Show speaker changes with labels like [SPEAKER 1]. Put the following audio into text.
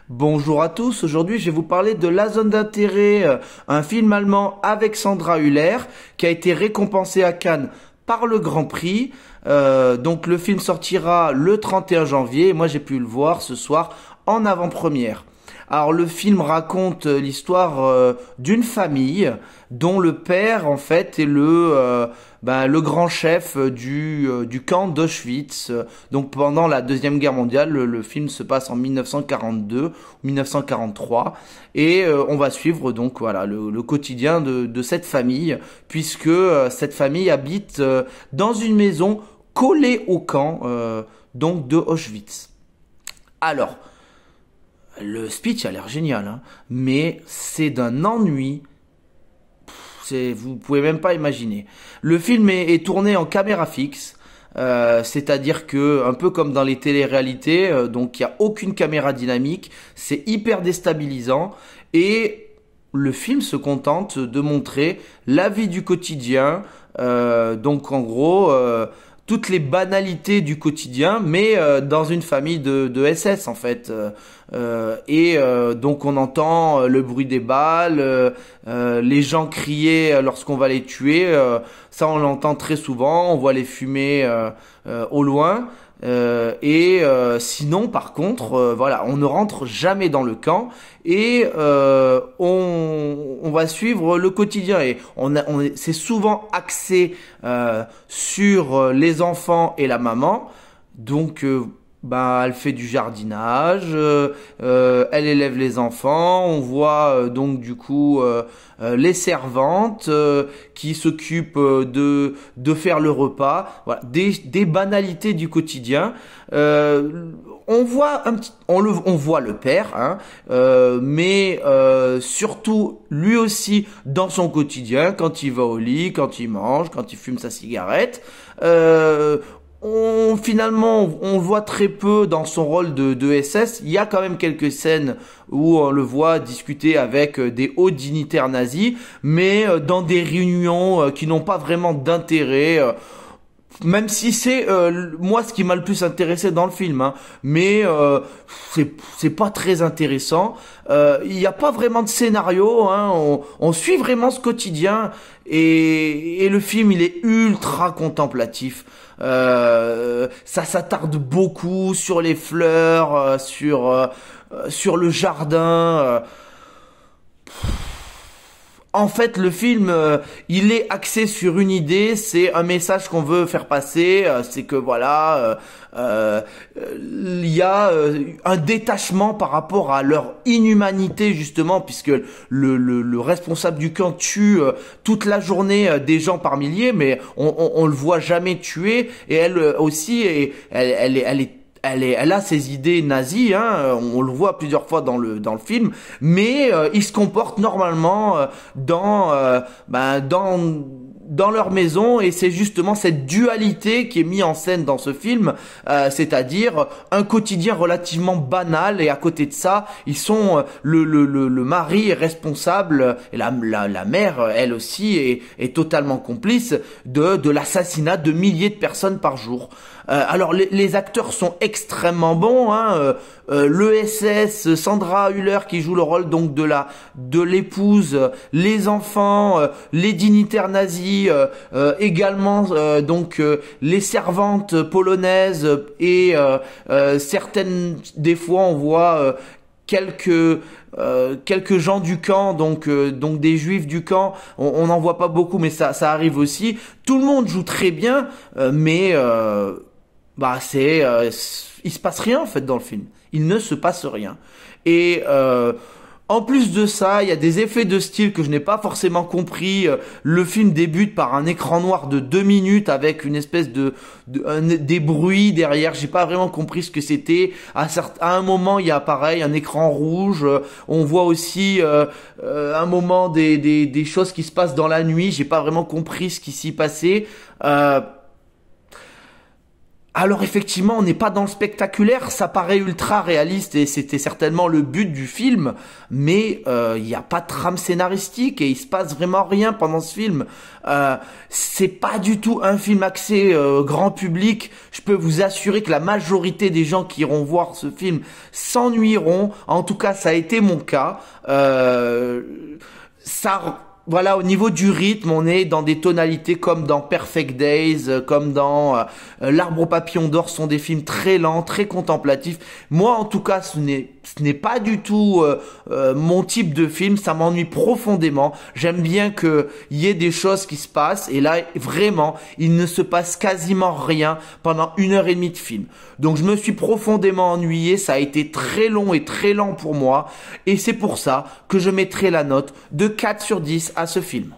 [SPEAKER 1] Bonjour à tous, aujourd'hui je vais vous parler de La Zone d'intérêt, un film allemand avec Sandra Hüller qui a été récompensé à Cannes par le Grand Prix. Donc le film sortira le 31 janvier et moi j'ai pu le voir ce soir en avant-première. Alors le film raconte l'histoire d'une famille dont le père en fait est le grand chef du camp d'Auschwitz. Donc pendant la Deuxième Guerre mondiale, le film se passe en 1942 ou 1943 et on va suivre donc voilà le quotidien de cette famille puisque cette famille habite dans une maison collée au camp donc de Auschwitz. Alors le speech a l'air génial, hein, mais c'est d'un ennui. Vous pouvez même pas imaginer. Le film est tourné en caméra fixe, c'est-à-dire que un peu comme dans les téléréalités, donc il y a aucune caméra dynamique, c'est hyper déstabilisant et le film se contente de montrer la vie du quotidien, donc en gros toutes les banalités du quotidien, mais dans une famille de SS en fait. Donc on entend le bruit des balles, les gens crier lorsqu'on va les tuer. Ça on l'entend très souvent. On voit les fumées au loin. Sinon, par contre, voilà, on ne rentre jamais dans le camp et on va suivre le quotidien et c'est souvent axé sur les enfants et la maman. Donc elle fait du jardinage, elle élève les enfants, on voit donc du coup les servantes qui s'occupent de faire le repas, voilà, des banalités du quotidien. On voit on voit le père, hein, mais surtout lui aussi dans son quotidien, quand il va au lit, quand il mange, quand il fume sa cigarette. Finalement, on le voit très peu dans son rôle de SS. Il y a quand même quelques scènes où on le voit discuter avec des hauts dignitaires nazis, mais dans des réunions qui n'ont pas vraiment d'intérêt. Même si c'est moi ce qui m'a le plus intéressé dans le film, hein, mais c'est pas très intéressant. Il n'y a pas vraiment de scénario, hein, on suit vraiment ce quotidien et le film il est ultra contemplatif. Ça s'attarde beaucoup sur les fleurs, sur le jardin. En fait, le film, il est axé sur une idée, c'est un message qu'on veut faire passer, c'est que voilà, il y a un détachement par rapport à leur inhumanité justement, puisque le responsable du camp tue toute la journée des gens par milliers, mais on le voit jamais tuer, et elle aussi, elle a ses idées nazies, hein, on le voit plusieurs fois dans le film, mais ils se comportent normalement dans leur maison, et c'est justement cette dualité qui est mise en scène dans ce film, c'est-à-dire un quotidien relativement banal, et à côté de ça, ils sont le mari est responsable, et la mère, elle aussi, est totalement complice de l'assassinat de milliers de personnes par jour. Alors les acteurs sont extrêmement bons, hein, le SS, Sandra Hüller qui joue le rôle donc de l'épouse, les enfants, les dignitaires nazis, également donc les servantes polonaises et certaines des fois on voit quelques gens du camp, donc des juifs du camp, on n'en voit pas beaucoup, mais ça arrive aussi. Tout le monde joue très bien, mais il se passe rien en fait dans le film. Il ne se passe rien. Et en plus de ça, il y a des effets de style que je n'ai pas forcément compris. Le film débute par un écran noir de 2 minutes avec une espèce des bruits derrière. J'ai pas vraiment compris ce que c'était. À un moment, il y a pareil un écran rouge. On voit aussi un moment des choses qui se passent dans la nuit. J'ai pas vraiment compris ce qui s'y passait. Alors effectivement, on n'est pas dans le spectaculaire, ça paraît ultra réaliste et c'était certainement le but du film, mais il n'y a pas de trame scénaristique et il se passe vraiment rien pendant ce film. C'est pas du tout un film axé grand public. Je peux vous assurer que la majorité des gens qui iront voir ce film s'ennuieront. En tout cas, ça a été mon cas. Voilà, au niveau du rythme, on est dans des tonalités comme dans Perfect Days, comme dans L'Arbre aux papillons d'or, sont des films très lents, très contemplatifs. Moi, en tout cas, ce n'est pas du tout mon type de film. Ça m'ennuie profondément. J'aime bien qu'il y ait des choses qui se passent. Et là, vraiment, il ne se passe quasiment rien pendant 1 heure et demie de film. Donc, je me suis profondément ennuyé. Ça a été très long et très lent pour moi. Et c'est pour ça que je mettrai la note de 4 sur 10 à ce film.